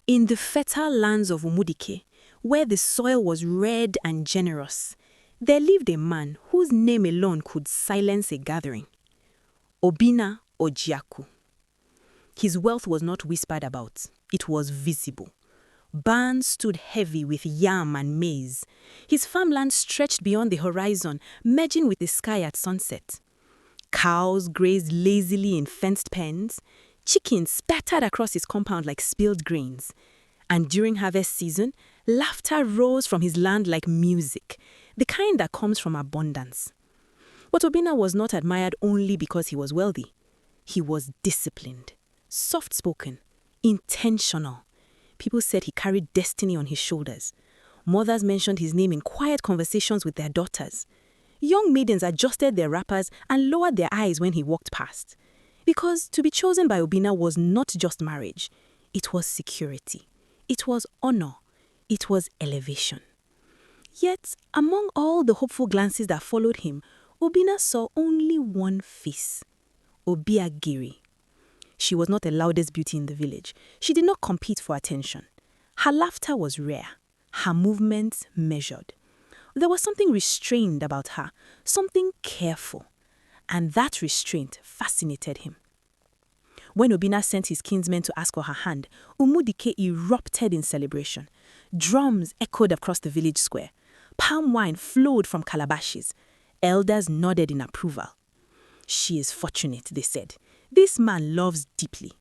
In the fertile lands of Umudik, where the soil was red and generous, there lived a man whose name alone could silence a gathering. Obinna Oji-Aku. His wealth was not whispered about, it was visible. Barns stood heavy with yam and maize. His farmland stretched beyond the horizon, merging with the sky at sunset. Cows grazed lazily in fenced pens. Chickens spattered across his compound like spilled grains. And during harvest season, laughter rose from his land like music, the kind that comes from abundance. But Obinna was not admired only because he was wealthy. He was disciplined, soft-spoken, intentional. People said he carried destiny on his shoulders. Mothers mentioned his name in quiet conversations with their daughters. Young maidens adjusted their wrappers and lowered their eyes when he walked past. Because to be chosen by Obinna was not just marriage. It was security. It was honor. It was elevation. Yet, among all the hopeful glances that followed him, Obinna saw only one face, Obiageri. She was not the loudest beauty in the village. She did not compete for attention. Her laughter was rare, her movements measured. There was something restrained about her, something careful, and that restraint fascinated him. When Obinna sent his kinsmen to ask for her hand, Umudik erupted in celebration. Drums echoed across the village square. Palm wine flowed from calabashes. Elders nodded in approval. She is fortunate, they said. This man loves deeply.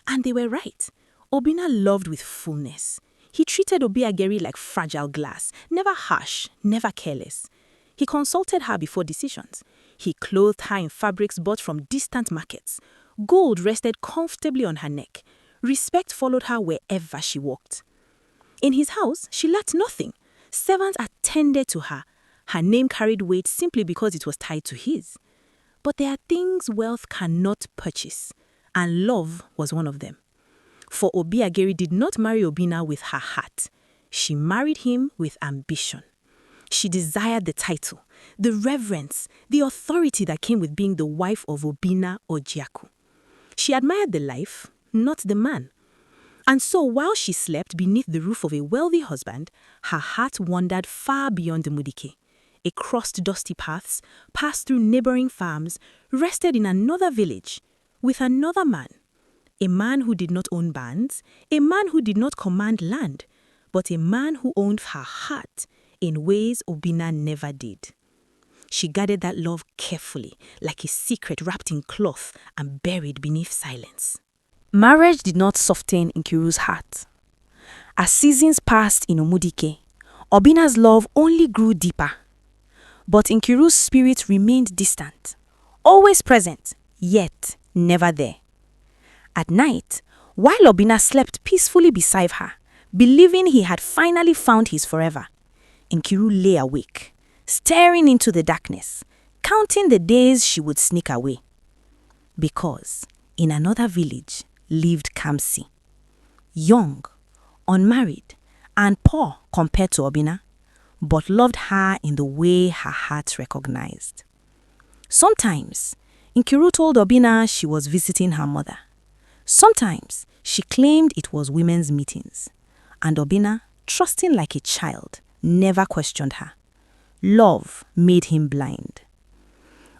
And they were right. Obinna loved with fullness. He treated Obiageri like fragile glass, never harsh, never careless. He consulted her before decisions. He clothed her in fabrics bought from distant markets. Gold rested comfortably on her neck. Respect followed her wherever she walked. In his house, she lacked nothing. Servants attended to her. Her name carried weight simply because it was tied to his. But there are things wealth cannot purchase, and love was one of them. For Obiageri did not marry Obinna with her heart. She married him with ambition. She desired the title, the reverence, the authority that came with being the wife of Obinna Oji-Aku. She admired the life, not the man. And so while she slept beneath the roof of a wealthy husband, her heart wandered far beyond the Umudik. It crossed dusty paths, passed through neighboring farms, rested in another village, with another man. A man who did not own barns, a man who did not command land, but a man who owned her heart in ways Obinna never did. She guarded that love carefully, like a secret wrapped in cloth and buried beneath silence. Marriage did not soften Nkiru's heart. As seasons passed in Umudik, Obinna's love only grew deeper. But Nkiru's spirit remained distant, always present, yet never there. At night, while Obinna slept peacefully beside her, believing he had finally found his forever, Nkiru lay awake, staring into the darkness, counting the days she would sneak away. Because in another village lived Kamsi, young, unmarried, and poor compared to Obinna, but loved her in the way her heart recognized. Sometimes, Nkiru told Obinna she was visiting her mother. Sometimes, she claimed it was women's meetings. And Obinna, trusting like a child, never questioned her. Love made him blind.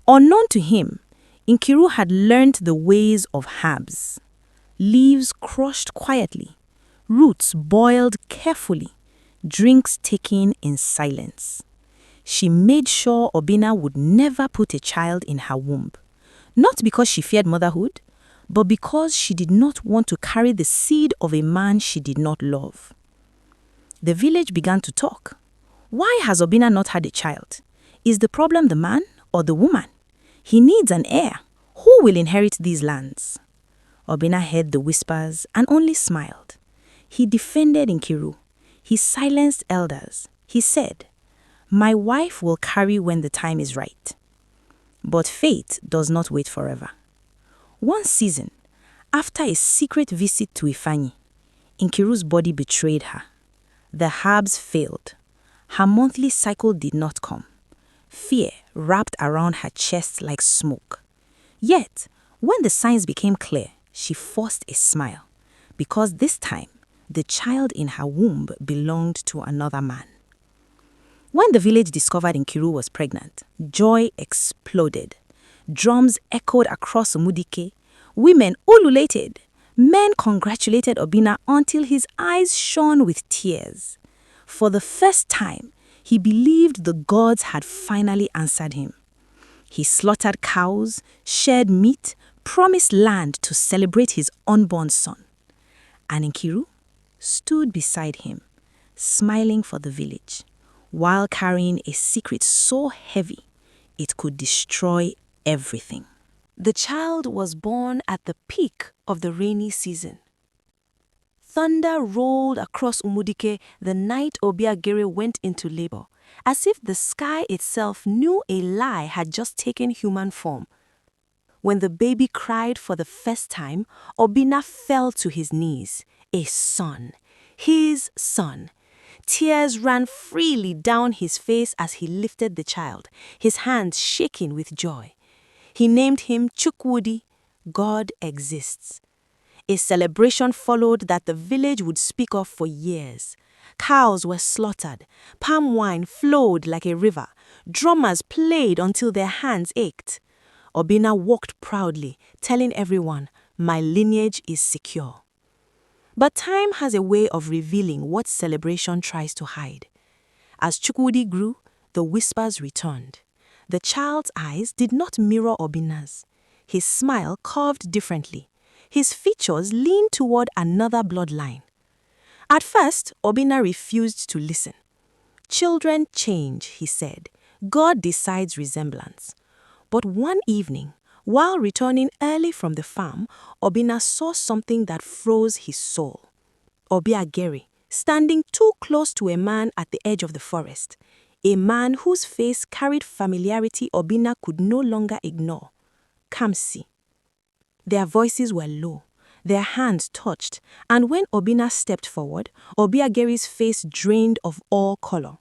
Unknown to him, Nkiru had learned the ways of herbs. Leaves crushed quietly, roots boiled carefully, drinks taken in silence. She made sure Obinna would never put a child in her womb, not because she feared motherhood, but because she did not want to carry the seed of a man she did not love. The village began to talk. Why has Obinna not had a child? Is the problem the man or the woman? He needs an heir. Who will inherit these lands? Obinna heard the whispers and only smiled. He defended Nkiru. He silenced elders. He said, "My wife will carry when the time is right." But fate does not wait forever. One season, after a secret visit to Ifeanyi, Nkiru's body betrayed her. The herbs failed. Her monthly cycle did not come. Fear wrapped around her chest like smoke. Yet, when the signs became clear, she forced a smile, because this time, The child in her womb belonged to another man. When the village discovered Nkiru was pregnant, joy exploded. Drums echoed across Umudike. Women ululated. Men congratulated Obinna until his eyes shone with tears. For the first time, he believed the gods had finally answered him. He slaughtered cows, shared meat, promised land to celebrate his unborn son. And Nkiru stood beside him, smiling for the village, while carrying a secret so heavy it could destroy everything. The child was born at the peak of the rainy season. Thunder rolled across Umudike the night Obiagere went into labor, as if the sky itself knew a lie had just taken human form. When the baby cried for the first time, Obinna fell to his knees. A son, his son. Tears ran freely down his face as he lifted the child, his hands shaking with joy. He named him Chukwudi, God exists. A celebration followed that the village would speak of for years. Cows were slaughtered, palm wine flowed like a river, drummers played until their hands ached. Obinna walked proudly, telling everyone, "My lineage is secure." But time has a way of revealing what celebration tries to hide. As Chukwudi grew, the whispers returned. The child's eyes did not mirror Obinna's. His smile curved differently. His features leaned toward another bloodline. At first, Obinna refused to listen. "Children change," he said. "God decides resemblance." But one evening, while returning early from the farm, Obinna saw something that froze his soul. Obiagere, standing too close to a man at the edge of the forest. A man whose face carried familiarity Obinna could no longer ignore. Kamsi. Their voices were low. Their hands touched, and when Obinna stepped forward, Obiagere's face drained of all color.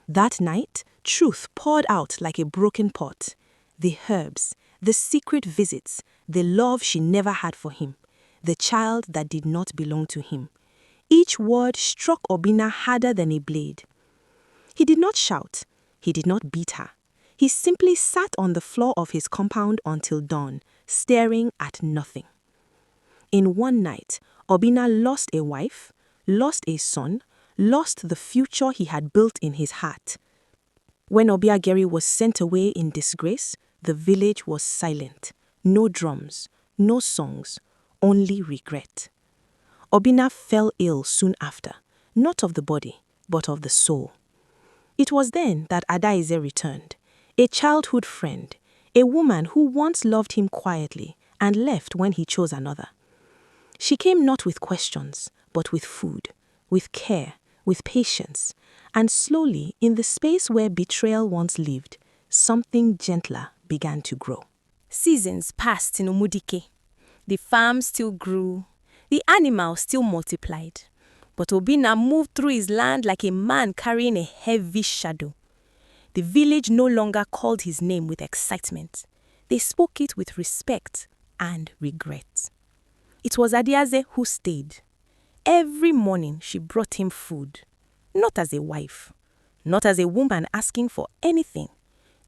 That night, truth poured out like a broken pot. The herbs, the secret visits, the love she never had for him, the child that did not belong to him. Each word struck Obinna harder than a blade. He did not shout. He did not beat her. He simply sat on the floor of his compound until dawn, staring at nothing. In one night, Obinna lost a wife, lost a son, lost the future he had built in his heart. When Obiagere was sent away in disgrace, the village was silent. No drums, no songs, only regret. Obinna fell ill soon after, not of the body, but of the soul. It was then that Adaize returned, a childhood friend, a woman who once loved him quietly and left when he chose another. She came not with questions, but with food, with care, with patience, and slowly, in the space where betrayal once lived, something gentler began to grow. Seasons passed in Umudike. The farm still grew. The animals still multiplied. But Obinna moved through his land like a man carrying a heavy shadow. The village no longer called his name with excitement. They spoke it with respect and regret. It was Adiaze who stayed. Every morning she brought him food. Not as a wife, not as a woman asking for anything,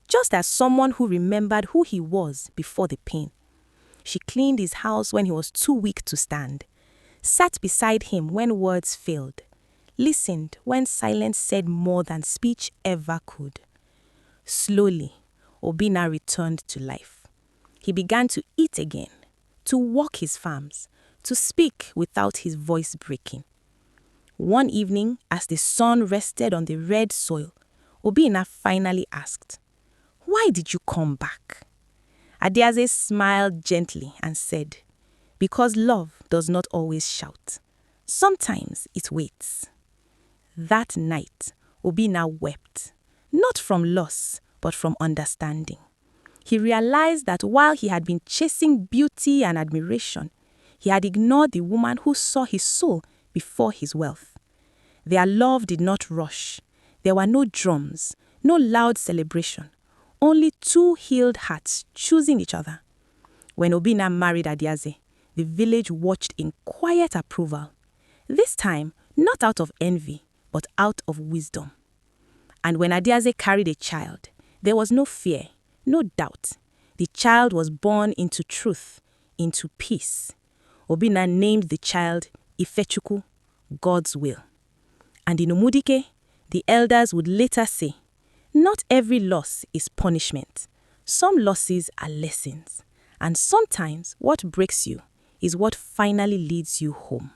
just as someone who remembered who he was before the pain. She cleaned his house when he was too weak to stand, sat beside him when words failed, listened when silence said more than speech ever could. Slowly, Obinna returned to life. He began to eat again, to walk his farms, to speak without his voice breaking. One evening, as the sun rested on the red soil, Obinna finally asked, "Why did you come back?" Adiaze smiled gently and said, "Because love does not always shout. Sometimes it waits." That night, Obinna wept, not from loss, but from understanding. He realized that while he had been chasing beauty and admiration, he had ignored the woman who saw his soul before his wealth. Their love did not rush. There were no drums, no loud celebration, only two healed hearts choosing each other. When Obinna married Adiaze, the village watched in quiet approval. this time not out of envy, but out of wisdom. And when Adiaze carried a child, there was no fear, no doubt. The child was born into truth, into peace. Obinna named the child Ifechukwu, God's will. And in Umudike, the elders would later say, not every loss is punishment. Some losses are lessons. And sometimes what breaks you is what finally leads you home.